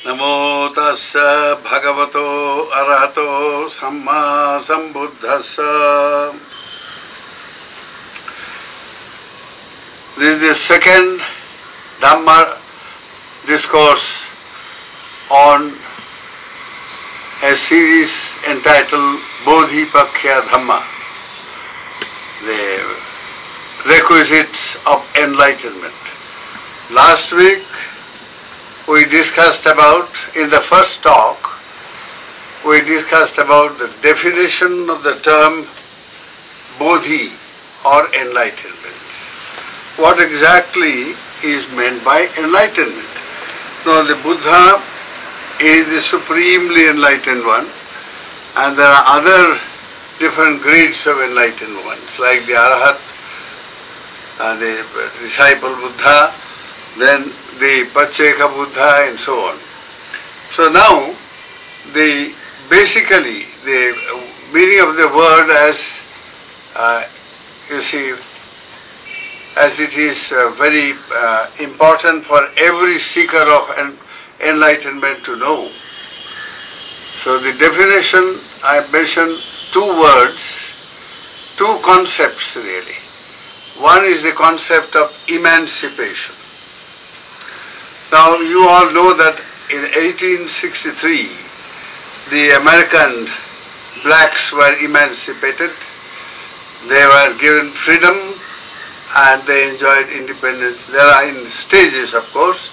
Namo tassa bhagavato arahato samma sambuddhassa. This is the second Dhamma discourse on a series entitled Bodhi Dhamma, the Requisites of Enlightenment. Last week we discussed about, in the first talk, we discussed about the definition of the term Bodhi or enlightenment. What exactly is meant by enlightenment? Now the Buddha is the supremely enlightened one, and there are other different grades of enlightened ones, like the Arahat, the disciple Buddha, then the Pacheka Buddha, and so on. So now, basically the meaning of the word, as you see, as it is very important for every seeker of enlightenment to know. So the definition, I mentioned two words, two concepts really. One is the concept of emancipation. Now you all know that in 1863 the American blacks were emancipated, they were given freedom and they enjoyed independence. There are in stages, of course,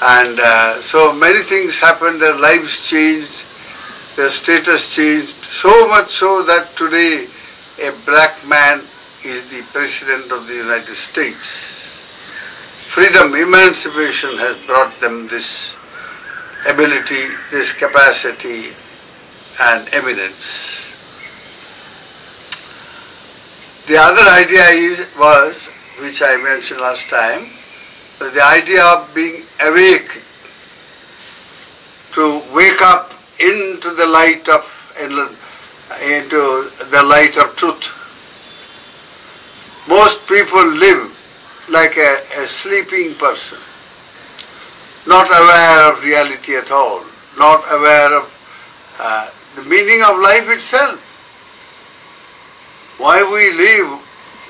and so many things happened, their lives changed, their status changed, so much so that today a black man is the President of the United States. Freedom, emancipation has brought them this ability, this capacity and eminence. The other idea was, which I mentioned last time, was the idea of being awake, to wake up into the light of truth. Most people live like a sleeping person, not aware of reality at all, not aware of the meaning of life itself. Why we live,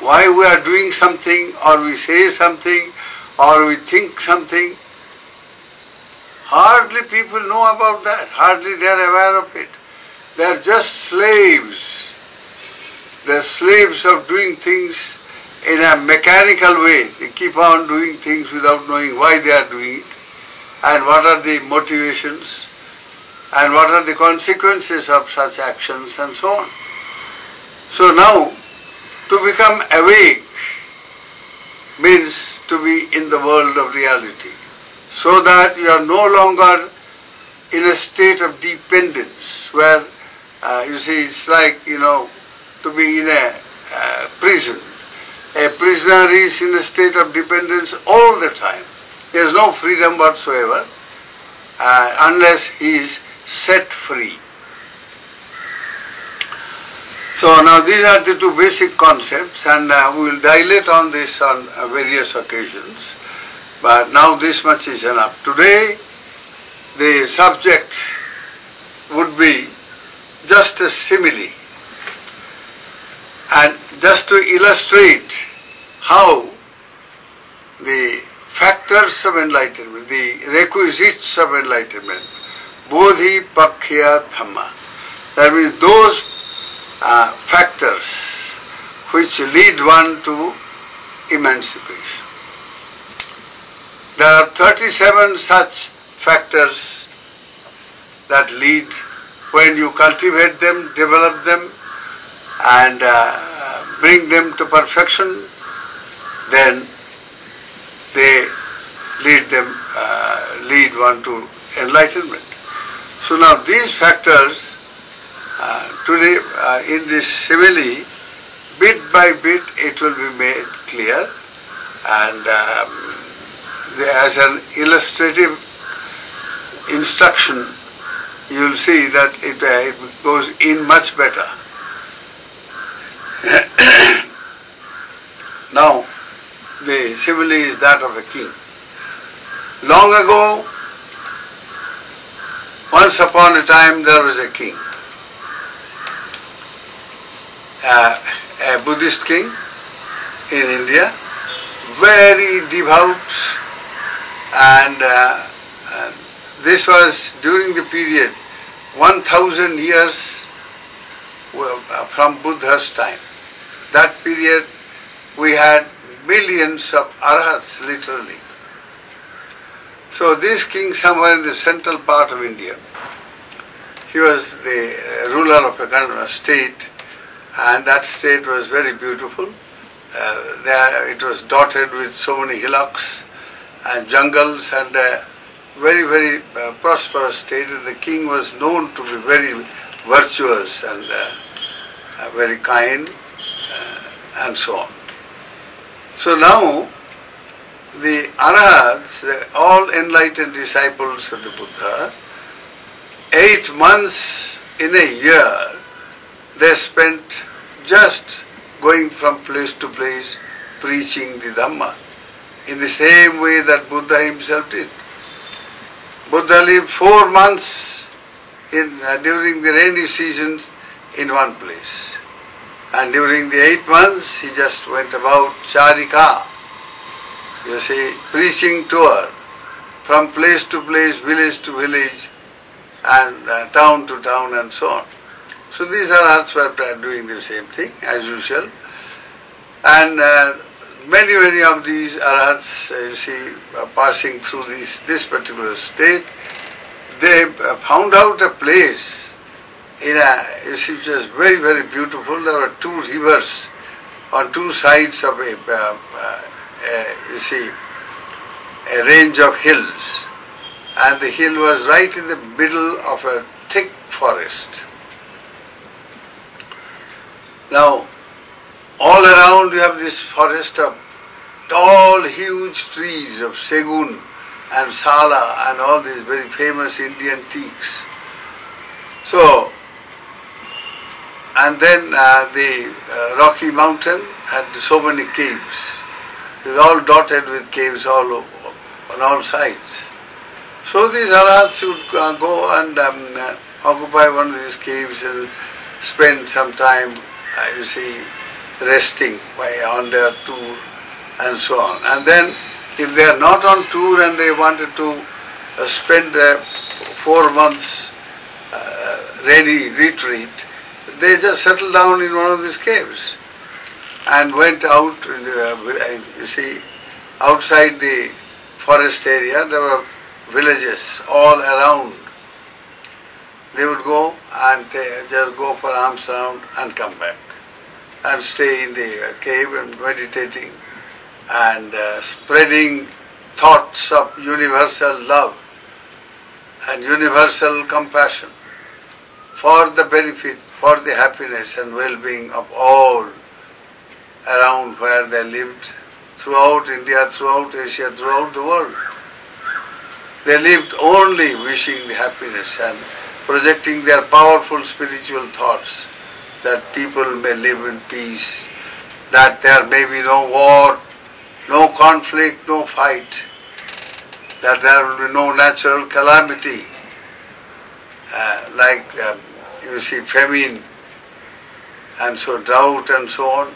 why we are doing something, or we say something, or we think something. Hardly people know about that, hardly they are aware of it. They are just slaves. They are slaves of doing things in a mechanical way. They keep on doing things without knowing why they are doing it, and what are the motivations, and what are the consequences of such actions, and so on. So now, to become awake means to be in the world of reality, so that you are no longer in a state of dependence, where you see, it's like, to be in a prison. A prisoner is in a state of dependence all the time. There is no freedom whatsoever unless he is set free. So now these are the two basic concepts, and we will dilate on this on various occasions. But now this much is enough. Today the subject would be just a simile, and just to illustrate how the factors of enlightenment, the requisites of enlightenment, Bodhi Dhamma, that means those factors which lead one to emancipation. There are 37 such factors that lead, when you cultivate them, develop them, and bring them to perfection, then they lead one to enlightenment. So now these factors, today in this simile, bit by bit it will be made clear, and as an illustrative instruction you will see that it goes in much better. Now, the simile is that of a king. Long ago, Once upon a time there was a king, a Buddhist king in India, very devout, and this was during the period 1000 years from Buddha's time. That period we had millions of arhats, literally. So this king, somewhere in the central part of India, he was the ruler of a kind of a state, and that state was very beautiful. There it was dotted with so many hillocks and jungles, and a very, very prosperous state. And the king was known to be very virtuous and very kind, and so on. So now the arhats, all enlightened disciples of the Buddha, 8 months in a year they spent just going from place to place preaching the Dhamma, in the same way that Buddha himself did. Buddha lived 4 months during the rainy seasons in one place, and during the 8 months he just went about charika, you see, preaching tour from place to place, village to village, and town to town, and so on. So these arhats were doing the same thing as usual, and many of these arhats, you see, passing through this particular state, they found out a place you see, which was very, very beautiful. There were 2 rivers on 2 sides of you see, a range of hills, and the hill was right in the middle of a thick forest. Now, all around you have this forest of tall, huge trees of segun and sala and all these very famous Indian teaks. So, and then the Rocky Mountain had so many caves. It was all dotted with caves all over, on all sides. So these arhats would go and occupy one of these caves and spend some time, you see, resting on their tour and so on. And then if they are not on tour and they wanted to spend 4 months rainy retreat, they just settled down in one of these caves and went out, you see, outside the forest area. There were villages all around. They would go and just go for alms round and come back and stay in the cave and meditating and spreading thoughts of universal love and universal compassion for the benefit, for the happiness and well-being of all around where they lived, throughout India, throughout Asia, throughout the world. They lived only wishing the happiness and projecting their powerful spiritual thoughts that people may live in peace, that there may be no war, no conflict, no fight, that there will be no natural calamity like you see, famine and so drought and so on.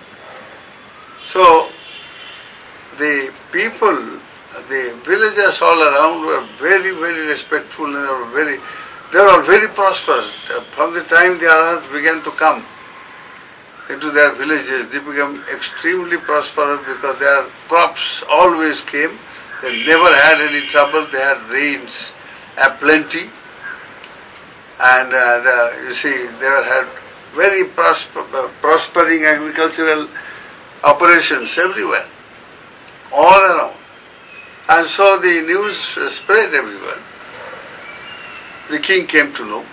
So the people, the villagers all around were very, very respectful, and they were all very prosperous. From the time the arhats began to come into their villages, they became extremely prosperous because their crops always came. They never had any trouble. They had rains aplenty, and you see, they had very prospering agricultural operations everywhere, all around. And so the news spread everywhere. The king came to know.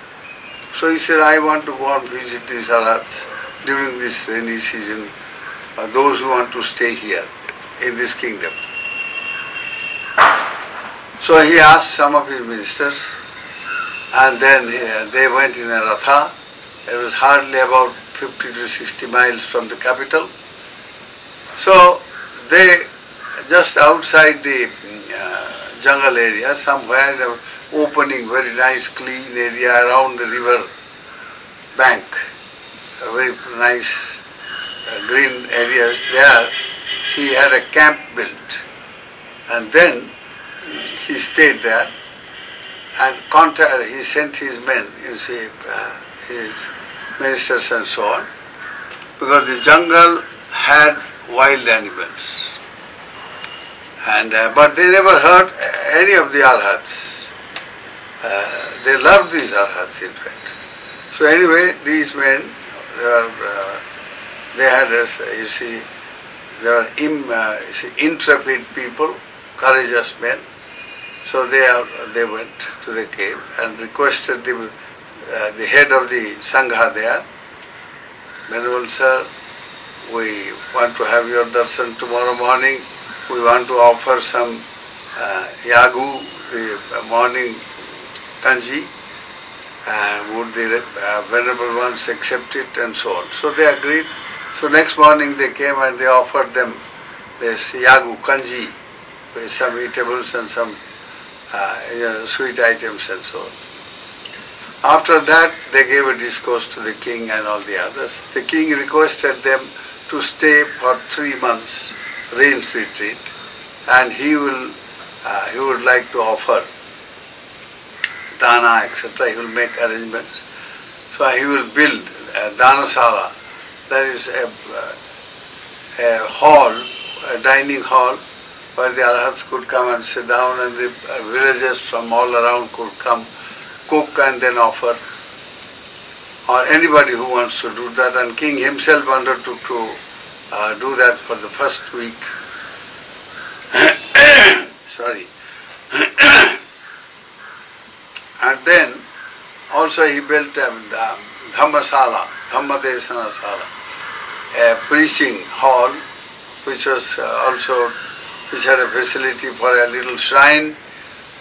So he said, I want to go and visit these arhats during this rainy season, those who want to stay here in this kingdom. So he asked some of his ministers, and then they went in a ratha. It was hardly about 50 to 60 miles from the capital. So they, just outside the jungle area, somewhere in a opening, very nice clean area around the river bank, a very nice green areas there. He had a camp built, and then he stayed there and he sent his men, you see, his ministers and so on, because the jungle had wild animals. And but they never hurt any of the arhats. They loved these arhats, in fact. So anyway, these men, they had, you see, they were intrepid people, courageous men. So they went to the cave and requested the head of the Sangha there, Venerable Sir, we want to have your darshan tomorrow morning. We want to offer some yagu, the morning kanji, and would the Venerable ones accept it, and so on. So they agreed. So next morning they came and they offered them this yagu kanji with some eatables and some sweet items and so on. After that they gave a discourse to the king and all the others. The king requested them to stay for 3 months, rains retreat, and he would like to offer dana, etc. He will make arrangements. So he will build a dhanasala, that is a hall, a dining hall, where the arhats could come and sit down, and the villagers from all around could come, cook and then offer, or anybody who wants to do that. And king himself undertook to do that for the first week. Sorry. And then also he built a Dhammasala, Dhammadesana Sala, a preaching hall, which was which had a facility for a little shrine,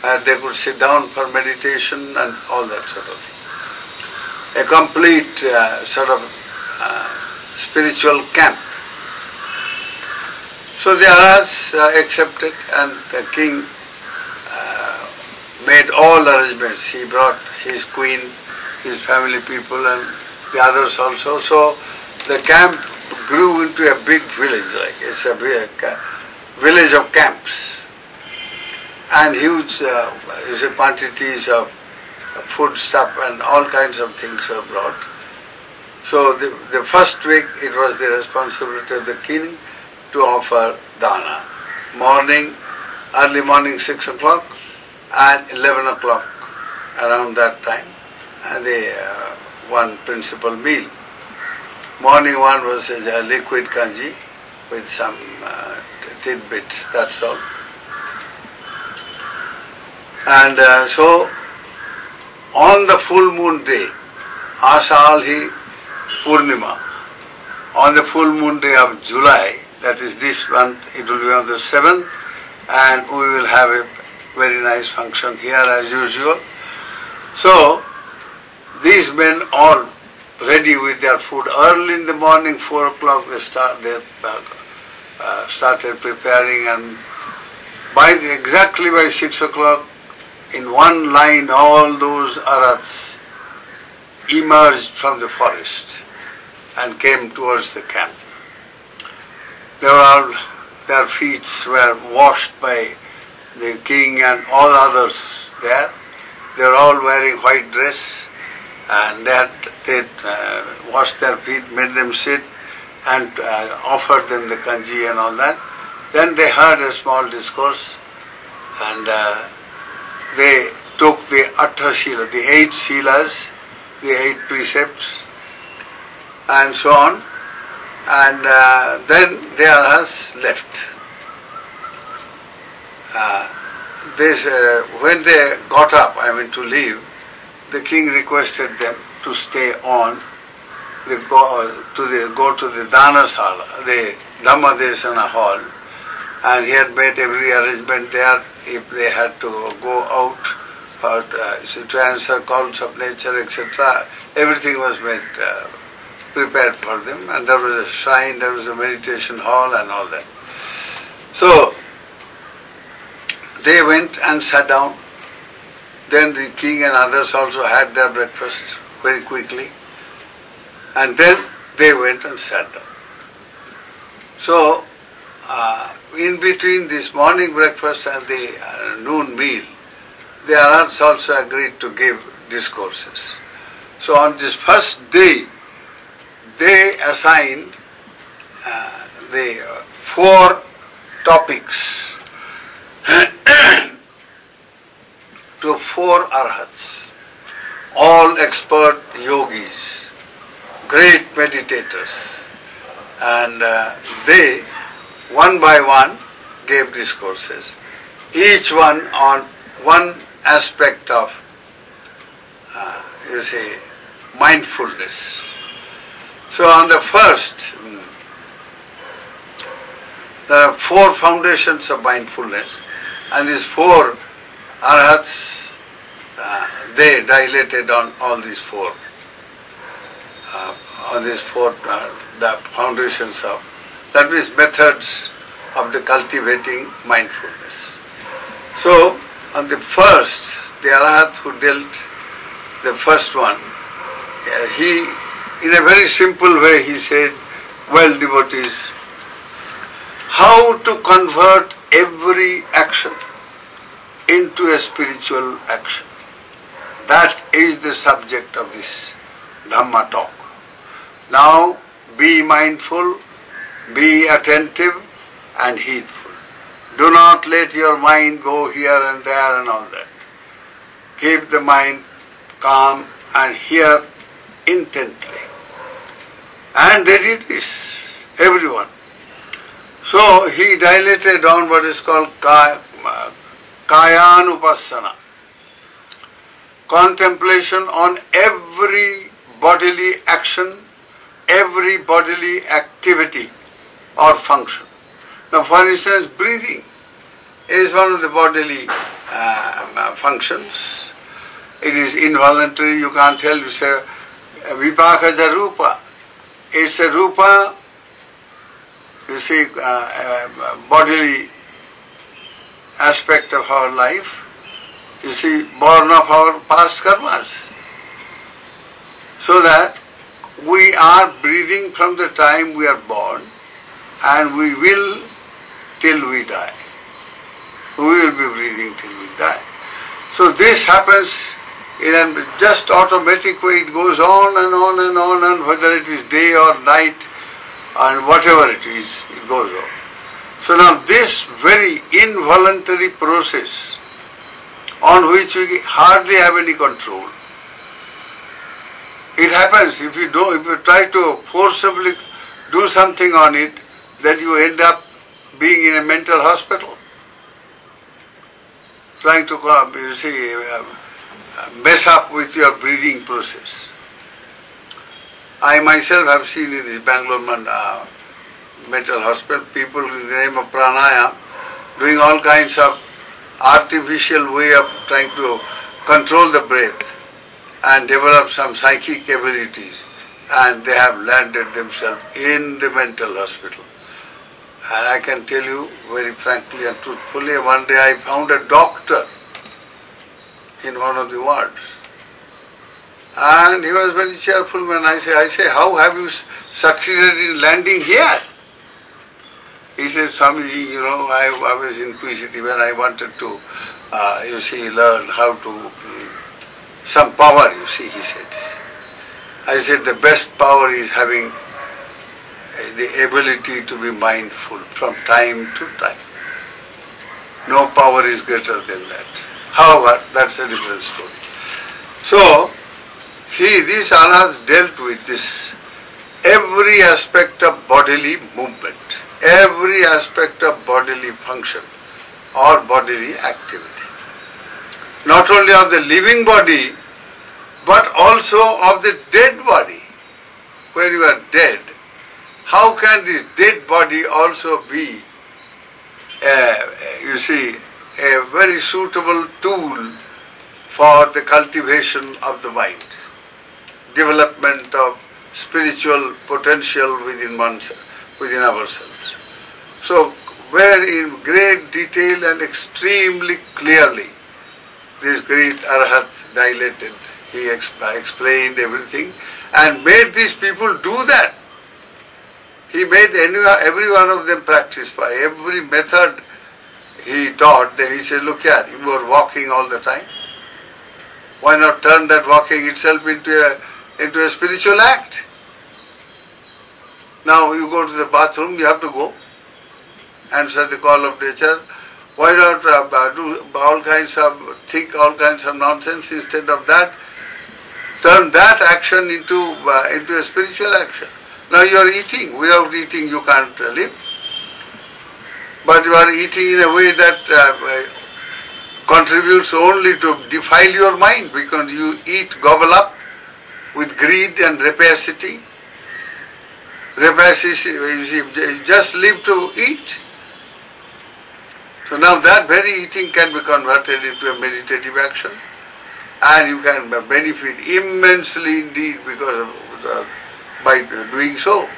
and they could sit down for meditation and all that sort of thing. A complete sort of spiritual camp. So the arhats accepted, and the king made all arrangements. He brought his queen, his family people, and the others also. So the camp grew into a big village, like it's a big village of camps, and huge quantities of food stuff and all kinds of things were brought. So the first week it was the responsibility of the king to offer dana. Early morning 6 o'clock and 11 o'clock, around that time, the one principal meal. Morning one was a liquid kanji with some tidbits, that's all. And so on the full moon day, Ashalhi Purnima, on the full moon day of July, that is this month, it will be on the 7th, and we will have a very nice function here as usual. So these men all ready with their food. Early in the morning, 4 o'clock, they started preparing, and exactly by 6 o'clock, in one line, all those arhats emerged from the forest and came towards the camp. Their feet were washed by the king and all others there. They were all wearing white dress, and they washed their feet, made them sit, and offered them the kanji and all that. Then they heard a small discourse, and they took the Atta Sila, the 8 Silas, the 8 precepts, and so on, and then the arhats left. When they got up, to leave, the king requested them to stay on, go to the Dhanasala, the Dhammadesana hall, and he had made every arrangement there. If they had to go out to answer calls of nature, etc., everything was made prepared for them, and there was a shrine, there was a meditation hall and all that. So they went and sat down. Then the king and others also had their breakfast very quickly. And then they went and sat down. So, in between this morning breakfast and the noon meal, the Arhats also agreed to give discourses. So on this first day, they assigned the 4 topics to 4 Arhats, all expert yogis, great meditators, and they, one by one, gave discourses, each one on one aspect of, mindfulness. So on the first, there are 4 foundations of mindfulness, and these 4 Arhats, they dilated on all these 4, the foundations of, that means methods of the cultivating mindfulness. So on the first, the Arhat who dealt the first one, he, in a very simple way, he said, well, devotees, how to convert every action into a spiritual action. That is the subject of this Dhamma talk. Now, be mindful, be attentive and heedful. Do not let your mind go here and there and all that. Keep the mind calm and hear intently. And they did this, everyone. So he dilated on what is called Kayanupassana, contemplation on every bodily action, every bodily activity or function. Now, for instance, breathing is one of the bodily functions. It is involuntary, you can't tell, you say, vipakaja rupa. It's a rupa, you see, bodily aspect of our life, you see, born of our past karmas. So that we are breathing from the time we are born, and we will till we die. We will be breathing till we die. So this happens in a just automatic way. It goes on and on and on, and whether it is day or night and whatever it is, it goes on. So now this very involuntary process on which we hardly have any control, it happens. If you try to forcibly do something on it, then you end up being in a mental hospital, trying to mess up with your breathing process. I myself have seen in this Bangalore mental hospital people in the name of pranayama doing all kinds of artificial way of trying to control the breath and develop some psychic abilities, and they have landed themselves in the mental hospital. And I can tell you very frankly and truthfully, one day I found a doctor in one of the wards. And he was very cheerful man. I say, how have you succeeded in landing here? He says, Swamiji, I was inquisitive and I wanted to, learn how to, some power, he said. I said, the best power is having the ability to be mindful from time to time. No power is greater than that. However, that's a different story. So, these Arhats dealt with this, every aspect of bodily movement, every aspect of bodily function or bodily activity. Not only of the living body, but also of the dead body. When you are dead, how can this dead body also be, a very suitable tool for the cultivation of the mind, development of spiritual potential within ourselves. So, where in great detail and extremely clearly, this great Arhat dilated. He explained everything and made these people do that. He made every one of them practice by every method he taught. Then he said, look here, you are walking all the time. Why not turn that walking itself into a spiritual act? Now you go to the bathroom, you have to go, answer the call of nature. Why not think all kinds of nonsense? Instead of that, turn that action into a spiritual action. Now you are eating. Without eating you can't live. But you are eating in a way that contributes only to defile your mind, because you eat, gobble up with greed and rapacity. Rapacity, you just live to eat. So now that very eating can be converted into a meditative action, and you can benefit immensely indeed because of by doing so.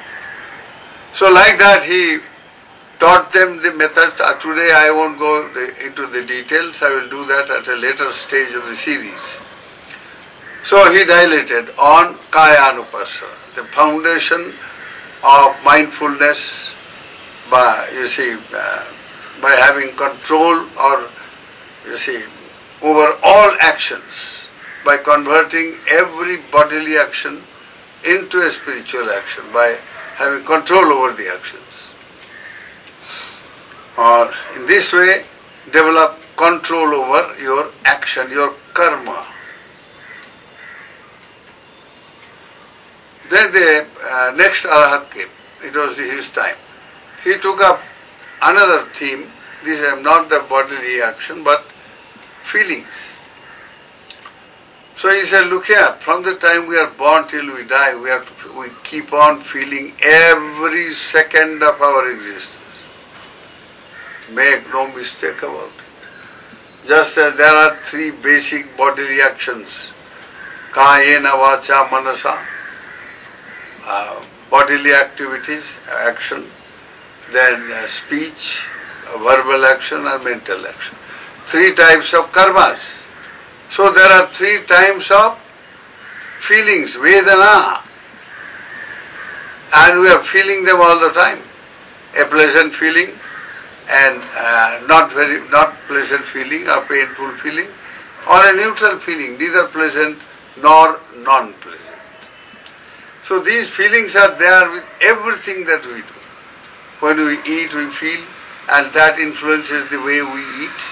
So like that he taught them the method. Today I won't go into the details, I will do that at a later stage of the series. So he dilated on Kayanupasana, the foundation of mindfulness by having control over all actions, by converting every bodily action into a spiritual action, by having control over the actions. Or in this way, develop control over your action, your karma. Then the next Arhat came. It was his time. He took up another theme. This is not the bodily action, but feelings. So he said, look here, from the time we are born till we die, we keep on feeling every second of our existence. Make no mistake about it. Just as there are three basic bodily actions, kayena vacha manasa, bodily activities, action, then speech, verbal action and mental action. Three types of karmas. So there are three types of feelings, Vedana, and we are feeling them all the time. A pleasant feeling and not pleasant feeling or painful feeling, or a neutral feeling, neither pleasant nor non-pleasant. So these feelings are there with everything that we do. When we eat, we feel, and that influences the way we eat.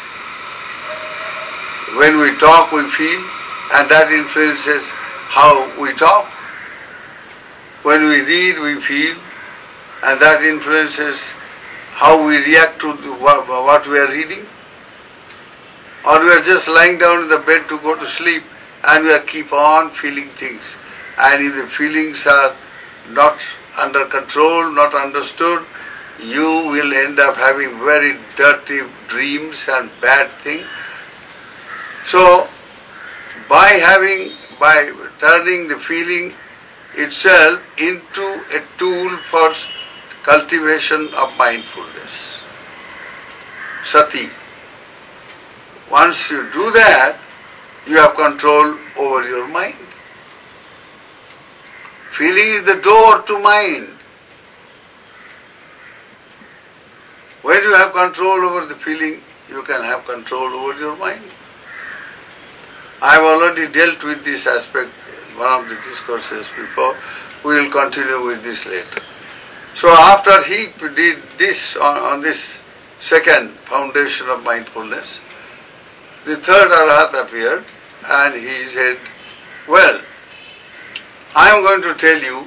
When we talk, we feel, and that influences how we talk. When we read, we feel, and that influences how we react to what we are reading. Or we are just lying down in the bed to go to sleep, and we keep on feeling things. And if the feelings are not under control, not understood, you will end up having very dirty dreams and bad things. So, by turning the feeling itself into a tool for cultivation of mindfulness, sati. Once you do that, you have control over your mind. Feeling is the door to mind. When you have control over the feeling, you can have control over your mind. I have already dealt with this aspect in one of the discourses before. We will continue with this later. So after he did this on this second foundation of mindfulness, the third Arhat appeared and he said, well, I am going to tell you,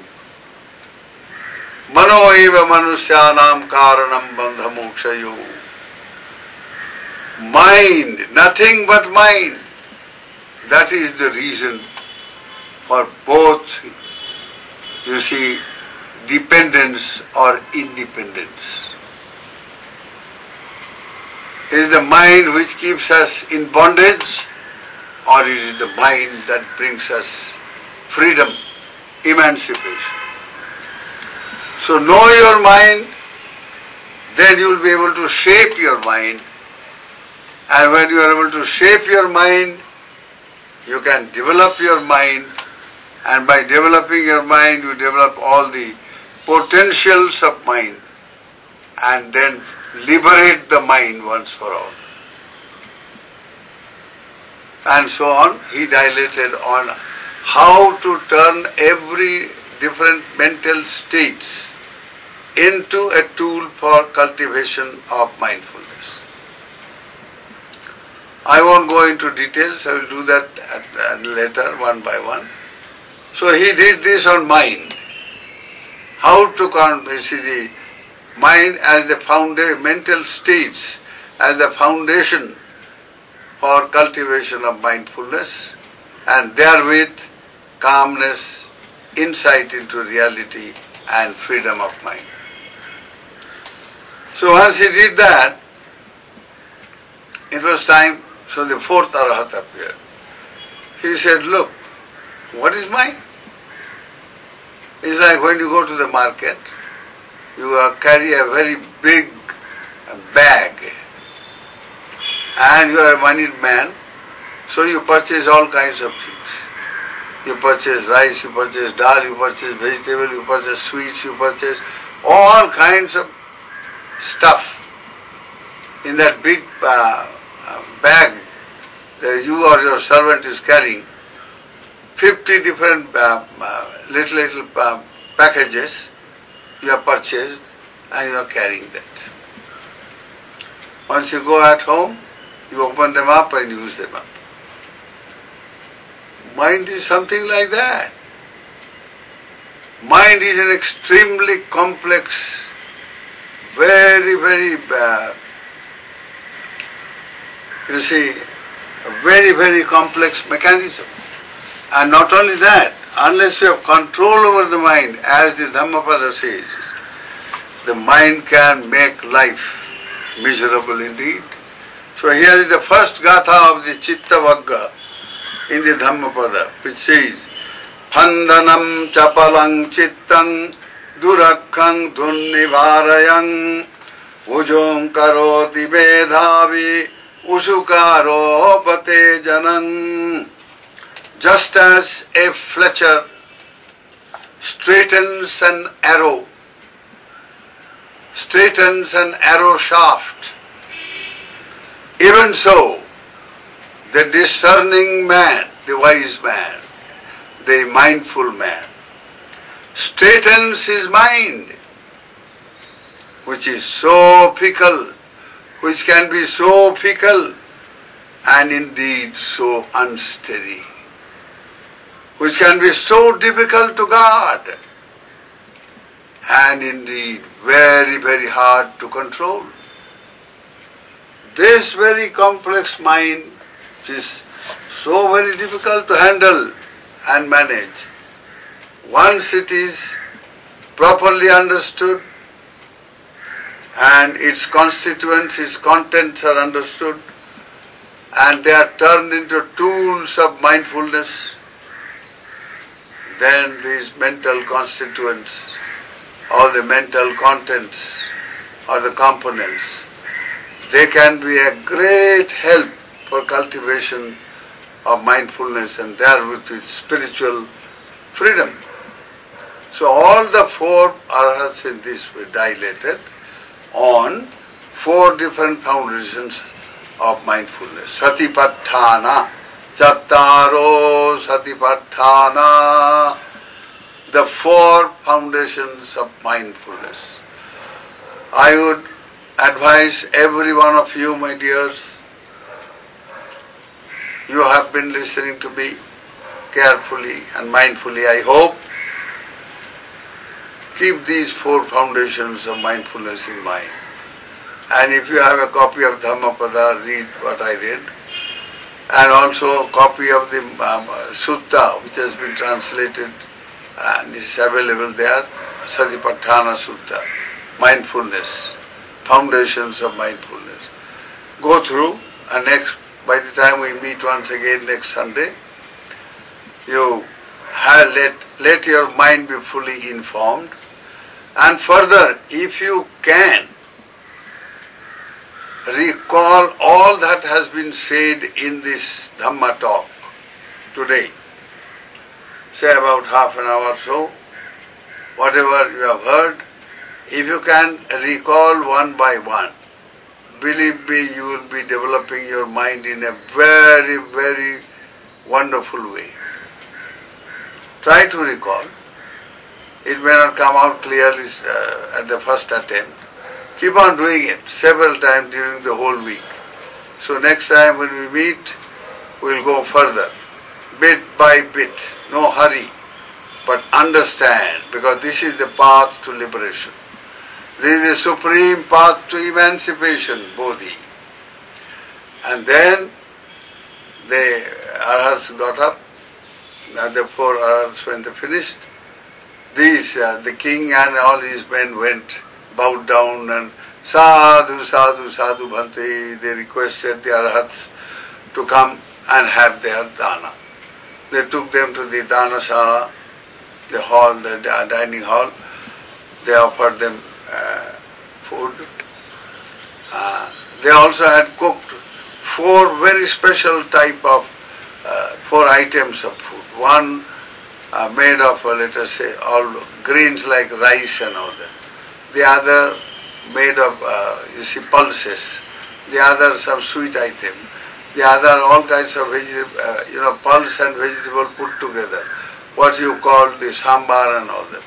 mano eva manusyanam karanam bandha mokshayo. Mind, nothing but mind. That is the reason for both, dependence or independence. It is the mind which keeps us in bondage, or it is the mind that brings us freedom, emancipation. So know your mind, then you will be able to shape your mind And when you are able to shape your mind, you can develop your mind, and by developing your mind, you develop all the potentials of mind, and then liberate the mind once for all. And so on, he dilated on how to turn every different mental states into a tool for cultivation of mindfulness. I won't go into details, I will do that later, one by one. So he did this on mind. How to see the mind as the mental states, as the foundation for cultivation of mindfulness, and therewith calmness, insight into reality, and freedom of mind. So once he did that, it was time, so the fourth Arahat appeared. He said, look, what is mind? It's like when you go to the market, you carry a very big bag, and you are a moneyed man, so you purchase all kinds of things. You purchase rice, you purchase dal, you purchase vegetable, you purchase sweets, you purchase all kinds of stuff in that big bag that you or your servant is carrying. 50 different little packages you have purchased, and you are carrying that. Once you go at home, you open them up and use them up. Mind is something like that. Mind is an extremely complex, very, very, very, very complex mechanism. And not only that, unless you have control over the mind, as the Dhammapada says, the mind can make life miserable indeed. So here is the first gatha of the Chitta Vagga in the Dhammapada, which says, Phandanam chapalang chittang durakkang dhunnivarayang ujong karoti bedhavi usukaro pate janang. Just as a fletcher straightens an arrow shaft, even so, the discerning man, the wise man, the mindful man, straightens his mind, which is so fickle, which can be so fickle and indeed so unsteady, which can be so difficult to guard and indeed very, very hard to control. This very complex mind, which is so very difficult to handle and manage, once it is properly understood and its constituents, its contents are understood, and they are turned into tools of mindfulness, then these mental constituents or the mental contents or the components, they can be a great help for cultivation of mindfulness and therewith with spiritual freedom. So all the four arhats in this were dilated on four different foundations of mindfulness. Satipatthana, Chattaro Satipatthana, the four foundations of mindfulness. I would advise every one of you, my dears, you have been listening to me carefully and mindfully, I hope. Keep these four foundations of mindfulness in mind. And if you have a copy of Dhammapada, read what I read. And also a copy of the Sutta, which has been translated and is available there, Satipatthana Sutta, mindfulness, foundations of mindfulness. Go through, and by the time we meet once again next Sunday, you have let your mind be fully informed. And further, if you can recall all that has been said in this Dhamma talk today. Say about half an hour or so, whatever you have heard, if you can recall one by one, believe me, you will be developing your mind in a very, very wonderful way. Try to recall. It may not come out clearly at the first attempt. Keep on doing it several times during the whole week. So next time when we meet, we'll go further, bit by bit, no hurry, but understand, because this is the path to liberation. This is the supreme path to emancipation, Bodhi. And then the Arhats got up, the four Arhats, when they finished, the king and all his men went, bowed down and sadhu, sadhu, sadhu Bhante. They requested the Arhats to come and have their dana. They took them to the dana shala, the hall, the dining hall. They offered them food. They also had cooked four very special type of, four items of food. One made of, let us say, all grains like rice and all that. The other made of, pulses. The other some sweet item. The other all kinds of vegetable, pulse and vegetable put together. What you call the sambar and all that.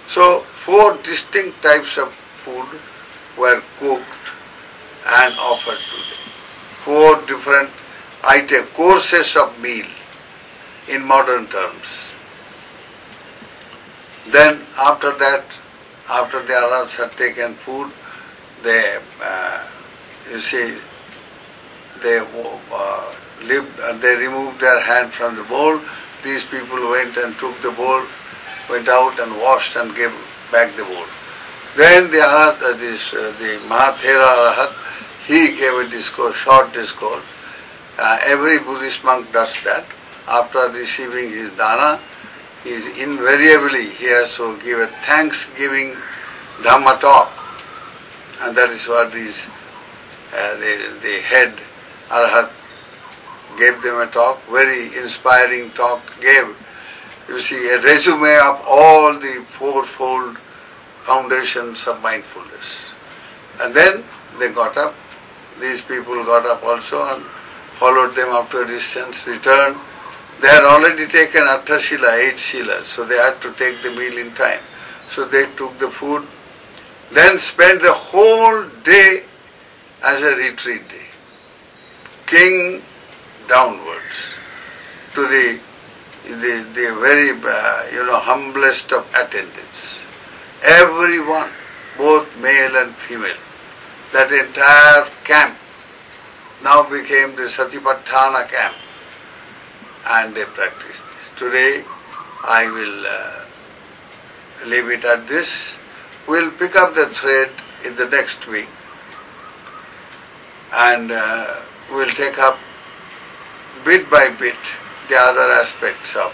So four distinct types of food were cooked and offered to them. Four different items, courses of meal in modern terms. Then after that, after the Arhats had taken food, they removed their hand from the bowl. These people went and took the bowl, went out and washed and gave back the bowl. Then the Arhat, the Maha Arhat, he gave a discourse, short discourse. Every Buddhist monk does that. After receiving his dana, he has to give a thanksgiving Dhamma talk. And that is what the head Arhat gave them a talk, very inspiring talk, gave, a resume of all the fourfold foundations of mindfulness. And then they got up, these people got up also and followed them after a distance, returned. They had already taken Shila, 8 Shilas, so they had to take the meal in time. So they took the food, then spent the whole day as a retreat day. King downwards to the very humblest of attendants. Everyone, both male and female, that entire camp now became the Satipatthana camp, and they practiced this. Today I will leave it at this. We'll pick up the thread in the next week, and we'll take up bit by bit the other aspects of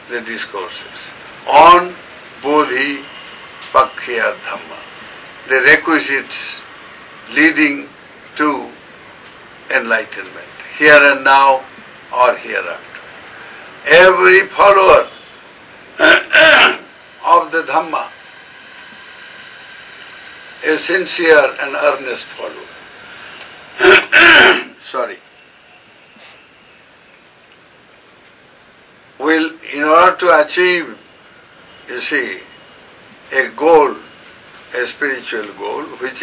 the discourses on Bodhi Pakkhya Dhamma, the requisites leading to enlightenment, here and now or hereafter. Every follower of the Dhamma, a sincere and earnest follower, will, in order to achieve, a goal, a spiritual goal, which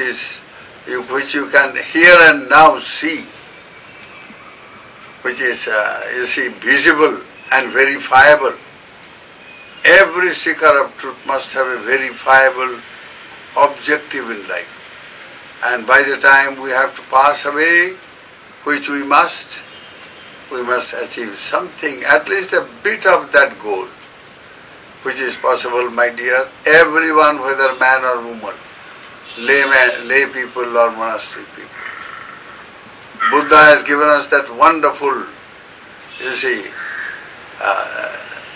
you can here and now see, which is, visible and verifiable. Every seeker of truth must have a verifiable objective in life. And by the time we have to pass away, which we must achieve something, at least a bit of that goal, which is possible, my dear. Everyone, whether man or woman, lay people or monastic people. Buddha has given us that wonderful,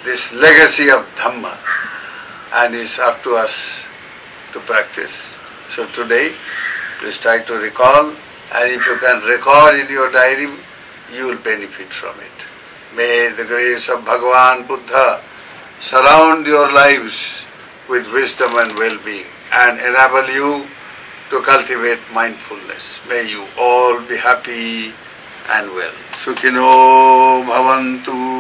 this legacy of Dhamma, and it's up to us to practice. So today, please try to recall And if you can record in your diary, you will benefit from it. May the grace of Bhagavan Buddha surround your lives with wisdom and well-being and enable you to cultivate mindfulness. May you all be happy and well. Sukhino bhavantu.